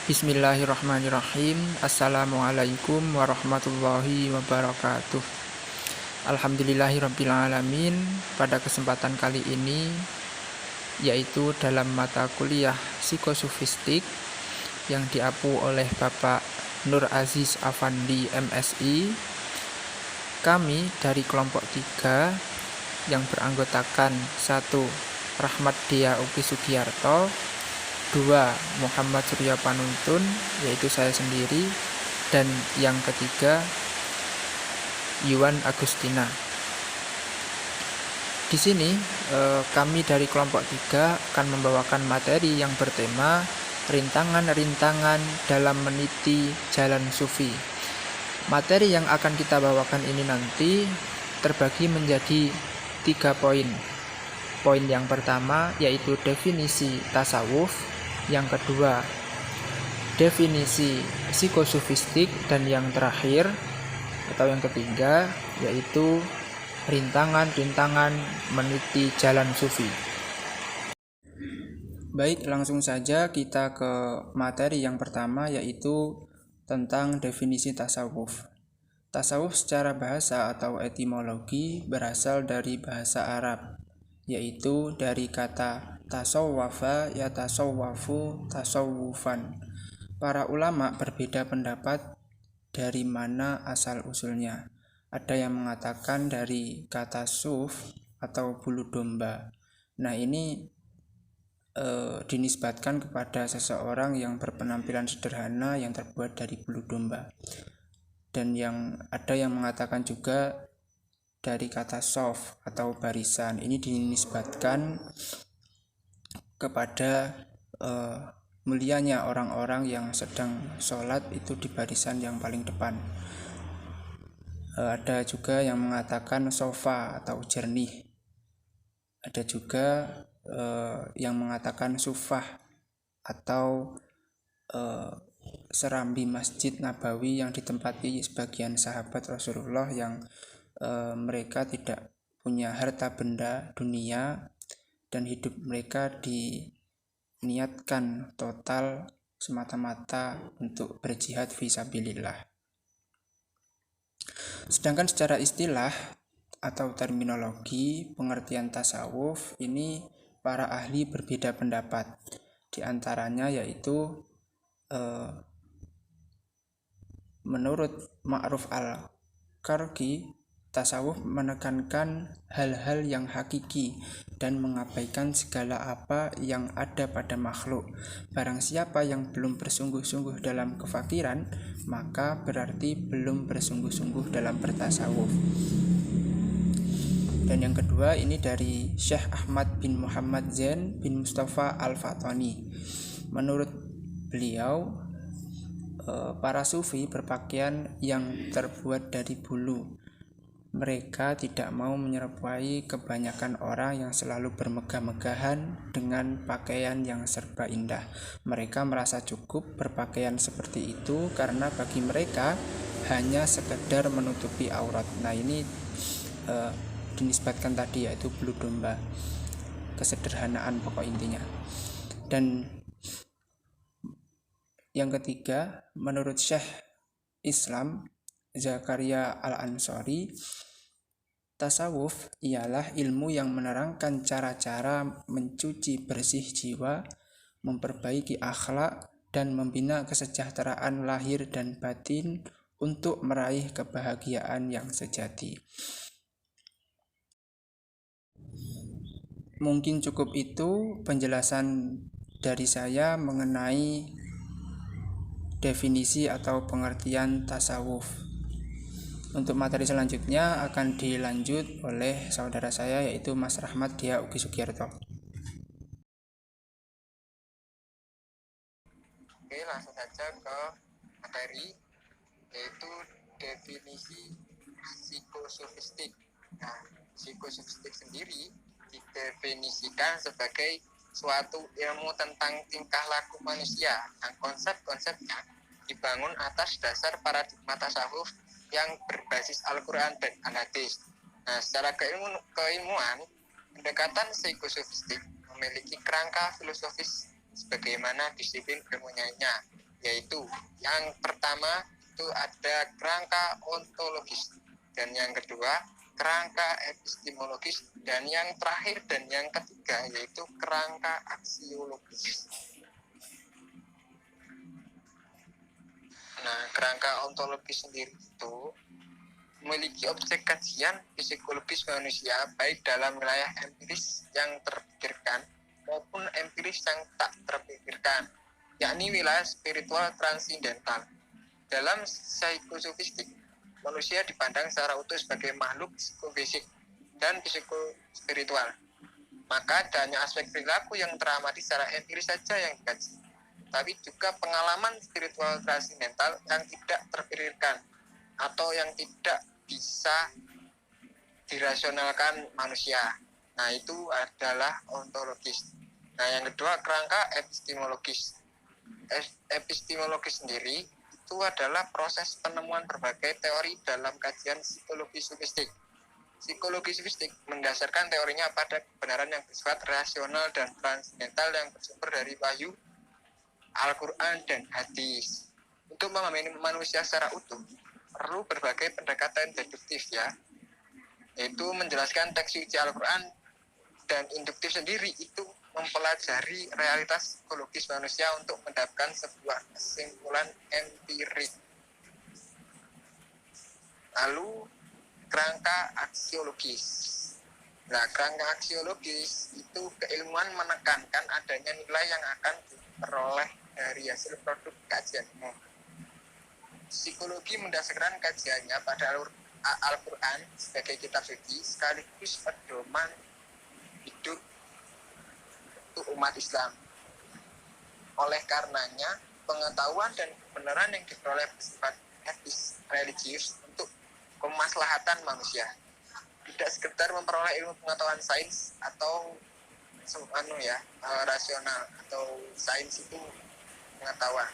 Bismillahirrahmanirrahim. Assalamualaikum warahmatullahi wabarakatuh. Alhamdulillahirrabbilalamin. Pada kesempatan kali ini, yaitu dalam mata kuliah psikosofistik yang diapu oleh Bapak Nur Aziz Afandi MSI, kami dari kelompok 3 yang beranggotakan 1. Rahmat Dea Uki Sugiarto, 2. Muhammad Surya Panuntun, yaitu saya sendiri, dan yang ketiga Yuwan Agustina. Di sini kami dari kelompok 3 akan membawakan materi yang bertema rintangan-rintangan dalam meniti jalan sufi. Materi yang akan kita bawakan ini nanti terbagi menjadi 3 poin. Poin yang pertama yaitu definisi tasawuf, yang kedua definisi psikosofistik, dan yang terakhir atau yang ketiga yaitu rintangan-rintangan meniti jalan sufi. Baik, langsung saja kita ke materi yang pertama, yaitu tentang definisi tasawuf. Tasawuf secara bahasa atau etimologi berasal dari bahasa Arab, yaitu dari kata tasawwafa ya tasawwafu tasawwufan. Para ulama berbeda pendapat dari mana asal-usulnya. Ada yang mengatakan dari kata suf atau bulu domba. Nah, ini dinisbatkan kepada seseorang yang berpenampilan sederhana yang terbuat dari bulu domba. Dan ada yang mengatakan juga dari kata sof atau barisan. Ini dinisbatkan kepada mulianya orang-orang yang sedang sholat itu di barisan yang paling depan. Ada juga yang mengatakan sofa atau jernih. Ada juga yang mengatakan sufah atau serambi Masjid Nabawi yang ditempati sebagian sahabat Rasulullah yang mereka tidak punya harta benda dunia dan hidup mereka diniatkan total semata-mata untuk berjihad fisabilillah. Sedangkan secara istilah atau terminologi pengertian tasawuf ini para ahli berbeda pendapat. Di antaranya yaitu menurut Ma'ruf al-Qarqi, tasawuf menekankan hal-hal yang hakiki dan mengabaikan segala apa yang ada pada makhluk. Barang siapa yang belum bersungguh-sungguh dalam kefakiran, maka berarti belum bersungguh-sungguh dalam bertasawuf. Dan yang kedua ini dari Syekh Ahmad bin Muhammad Zain bin Mustafa Al-Fatani. Menurut beliau, para sufi berpakaian yang terbuat dari bulu. Mereka tidak mau menyerupai kebanyakan orang yang selalu bermegah-megahan dengan pakaian yang serba indah. Mereka merasa cukup berpakaian seperti itu karena bagi mereka hanya sekedar menutupi aurat. Nah, ini dinisbatkan tadi yaitu bulu domba, kesederhanaan pokok intinya. Dan yang ketiga, menurut Syekh Islam Zakaria Al-Ansari, tasawuf ialah ilmu yang menerangkan cara-cara mencuci bersih jiwa, memperbaiki akhlak, dan membina kesejahteraan lahir dan batin untuk meraih kebahagiaan yang sejati. Mungkin cukup itu penjelasan dari saya mengenai definisi atau pengertian tasawuf. Untuk materi selanjutnya akan dilanjut oleh saudara saya yaitu Mas Rahmat Dea Uki Sugiarto. Oke, langsung saja ke materi, yaitu definisi psikosofistik. Nah, psikosofistik sendiri didefinisikan sebagai suatu ilmu tentang tingkah laku manusia yang konsep-konsepnya dibangun atas dasar paradigma tasawuf yang berbasis Al-Quran dan Al-Hadis. Nah, secara keilmuan, pendekatan psikosofistik memiliki kerangka filosofis sebagaimana disiplin ilmunya. yaitu yang pertama itu ada kerangka ontologis, dan yang kedua kerangka epistemologis, dan yang terakhir dan yang ketiga yaitu kerangka aksiologis. Nah, kerangka ontologis sendiri itu memiliki objek kajian psikologis manusia baik dalam wilayah empiris yang terpikirkan maupun empiris yang tak terpikirkan, yakni wilayah spiritual transindental. Dalam psikosofistik, manusia dipandang secara utuh sebagai makhluk psikofisik dan psikospiritual. Maka hanya aspek perilaku yang teramati secara empiris saja yang dikaji, tapi juga pengalaman spiritual transindental yang tidak terpikirkan atau yang tidak bisa dirasionalkan manusia. Nah, itu adalah ontologis. Nah, yang kedua kerangka epistemologis. Epistemologis sendiri itu adalah proses penemuan berbagai teori dalam kajian psikologi sofistik. Psikologi sofistik mendasarkan teorinya pada kebenaran yang bersifat rasional dan transendental yang bersumber dari wahyu, Al-Quran, dan hadis. Untuk memahami manusia secara utuh, perlu berbagai pendekatan deduktif ya, yaitu menjelaskan teks suci Al-Quran, dan induktif sendiri itu mempelajari realitas psikologis manusia untuk mendapatkan sebuah kesimpulan empirik. Lalu kerangka aksiologis. Nah, kerangka aksiologis itu keilmuan menekankan adanya nilai yang akan diperoleh dari hasil produk kajian. Psikologi mendasarkan kajiannya pada Al-Quran sebagai kitab suci sekaligus pedoman hidup untuk umat Islam. Oleh karenanya, pengetahuan dan kebenaran yang diperoleh bersifat etis religius untuk kemaslahatan manusia. Tidak sekedar memperoleh ilmu pengetahuan sains atau rasional, atau sains itu pengetahuan,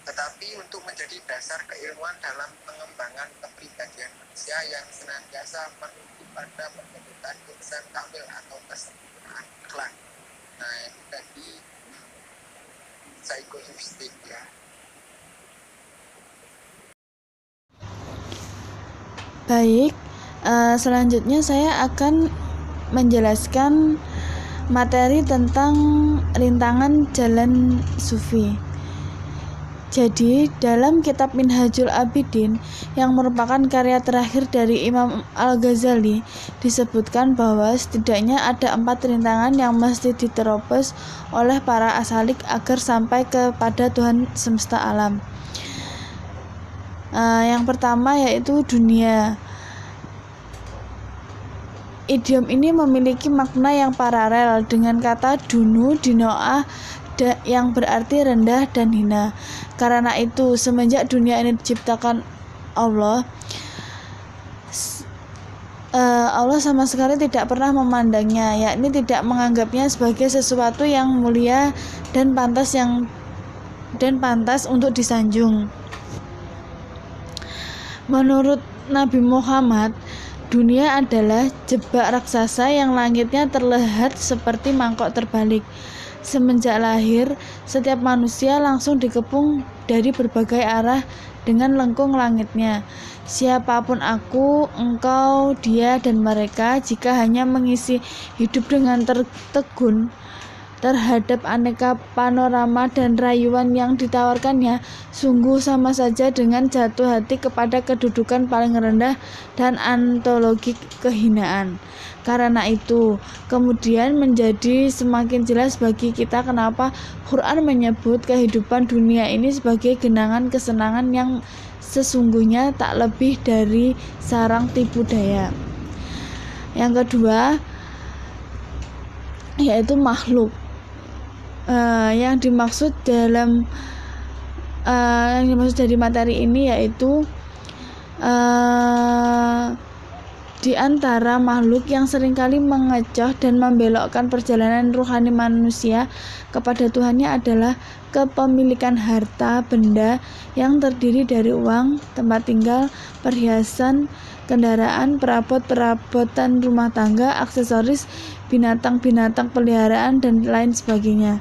tetapi untuk menjadi dasar keilmuan dalam pengembangan kepribadian manusia yang senantiasa menuju pada pembentukan insan kamil atau kesempurnaan akhlak. Nah, itu tadi psikosofistik ya. Baik, selanjutnya saya akan menjelaskan materi tentang rintangan jalan sufi. Jadi, dalam kitab Minhajul Abidin yang merupakan karya terakhir dari Imam Al-Ghazali, disebutkan bahwa setidaknya ada 4 rintangan yang mesti diterobos oleh para asalik agar sampai kepada Tuhan semesta alam. Yang pertama yaitu dunia. Idiom ini memiliki makna yang paralel dengan kata dunu, dinoah, yang berarti rendah dan hina. Karena itu, semenjak dunia ini diciptakan Allah sama sekali tidak pernah memandangnya, yakni tidak menganggapnya sebagai sesuatu yang mulia dan pantas untuk disanjung. Menurut Nabi Muhammad, dunia adalah jebak raksasa yang langitnya terlihat seperti mangkok terbalik. Semenjak lahir, setiap manusia langsung dikepung dari berbagai arah dengan lengkung langitnya. Siapapun aku, engkau, dia, dan mereka, jika hanya mengisi hidup dengan tertegun terhadap aneka panorama dan rayuan yang ditawarkannya, sungguh sama saja dengan jatuh hati kepada kedudukan paling rendah dan antologi kehinaan. Karena itu, kemudian menjadi semakin jelas bagi kita kenapa Quran menyebut kehidupan dunia ini sebagai genangan kesenangan yang sesungguhnya tak lebih dari sarang tipu daya. Yang kedua, yaitu makhluk. Yang dimaksud dari materi ini yaitu di antara makhluk yang seringkali mengecoh dan membelokkan perjalanan rohani manusia kepada Tuhannya adalah kepemilikan harta benda yang terdiri dari uang, tempat tinggal, perhiasan, kendaraan, perabot-perabotan rumah tangga, aksesoris, binatang-binatang peliharaan, dan lain sebagainya.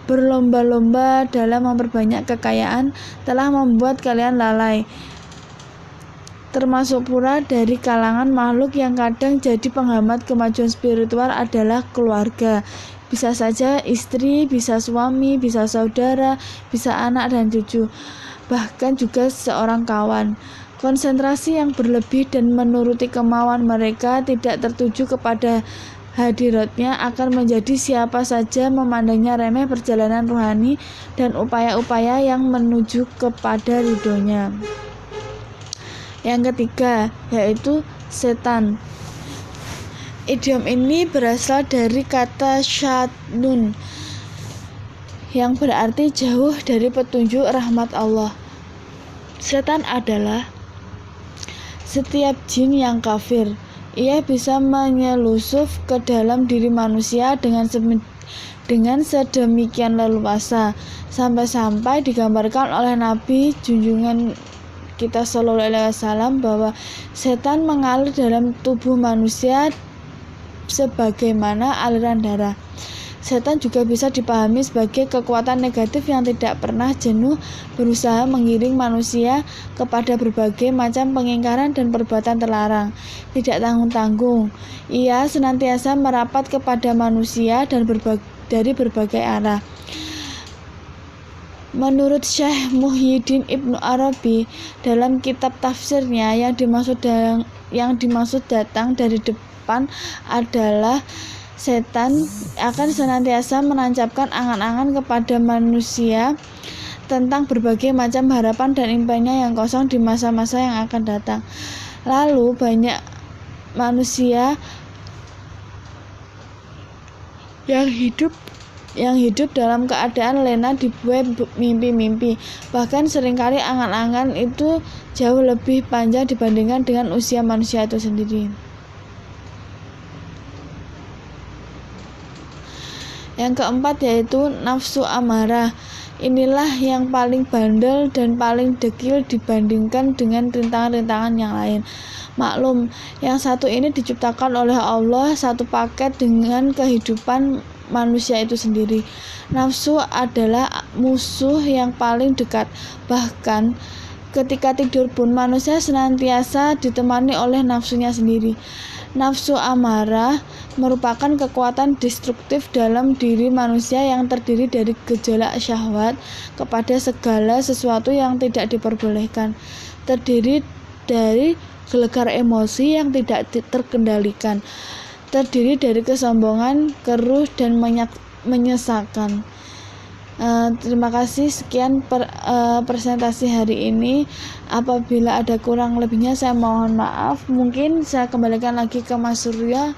berlomba-lomba dalam memperbanyak kekayaan telah membuat kalian lalai. Termasuk pula dari kalangan makhluk yang kadang jadi penghambat kemajuan spiritual adalah keluarga. Bisa saja istri, bisa suami, bisa saudara, bisa anak dan cucu, bahkan juga seorang kawan. Konsentrasi yang berlebih dan menuruti kemauan mereka tidak tertuju kepada hadiratnya akan menjadi siapa saja memandangnya remeh perjalanan rohani dan upaya-upaya yang menuju kepada ridhonya. Yang ketiga, yaitu setan. Idiom ini berasal dari kata syadnun yang berarti jauh dari petunjuk rahmat Allah. Setan adalah setiap jin yang kafir. Ia bisa menyelusup ke dalam diri manusia dengan sedemikian leluasa, sampai-sampai digambarkan oleh Nabi junjungan kita Shallallahu Alaihi Wasallam bahwa setan mengalir dalam tubuh manusia sebagaimana aliran darah. Setan juga bisa dipahami sebagai kekuatan negatif yang tidak pernah jenuh berusaha mengiring manusia kepada berbagai macam pengingkaran dan perbuatan terlarang. Tidak tanggung-tanggung, ia senantiasa merapat kepada manusia dan dari berbagai arah. Menurut Syekh Muhyiddin Ibnu Arabi dalam kitab tafsirnya, yang dimaksud datang dari depan adalah setan akan senantiasa menancapkan angan-angan kepada manusia tentang berbagai macam harapan dan impiannya yang kosong di masa-masa yang akan datang. Lalu banyak manusia yang hidup dalam keadaan lena dibuai mimpi-mimpi. Bahkan seringkali angan-angan itu jauh lebih panjang dibandingkan dengan usia manusia itu sendiri. Yang keempat yaitu nafsu amarah. Inilah yang paling bandel dan paling dekil dibandingkan dengan rintangan-rintangan yang lain. Maklum, yang satu ini diciptakan oleh Allah satu paket dengan kehidupan manusia itu sendiri. Nafsu adalah musuh yang paling dekat. Bahkan ketika tidur pun manusia senantiasa ditemani oleh nafsunya sendiri. Nafsu amarah merupakan kekuatan destruktif dalam diri manusia yang terdiri dari gejolak syahwat kepada segala sesuatu yang tidak diperbolehkan, terdiri dari gelegar emosi yang tidak terkendalikan, terdiri dari kesombongan, keruh, dan menyesakan. Terima kasih, sekian presentasi hari ini. Apabila ada kurang lebihnya saya mohon maaf. Mungkin saya kembalikan lagi ke Mas Surya.